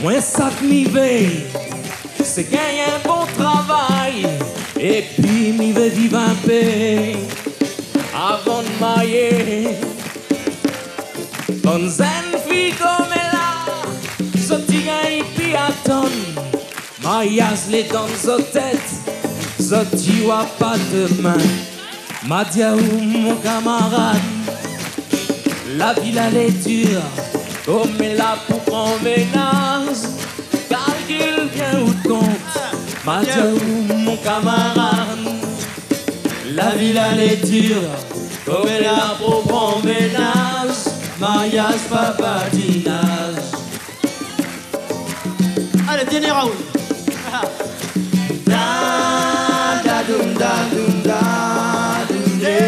Moi, ça que m'y veille, c'est gagner un bon travail. Et puis, m'y veille vivre un peu avant de mailler. Bonne zen fille comme elle a, sorti gagne puis attend. Maillas les dents aux têtes, sorti ou pas de main. Madiaou, mon camarade, la ville elle est dure, comme elle là pour qu'on ménage. Calcule bien ou compte, Madiaou, mon camarade, la ville elle est dure, comme elle là pour qu'on ménage. Mariage, papadinage. Allez, dernier round. Da da dum da dum da dum de,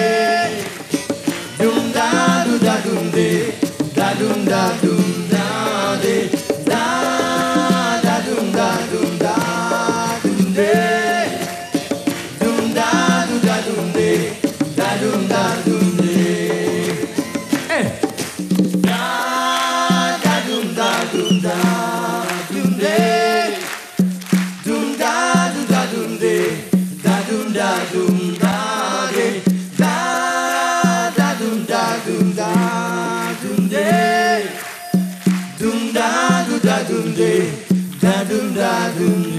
dum da du da dum de, da dum da de, da dum da dum de, dum da du da dum de, da dum de. Eh. Da da dum da dum da dum de. Dum da dum da dum de, da dum da dum da de, da dum da dum da dum de, dum da dum da dum de, da dum da dum.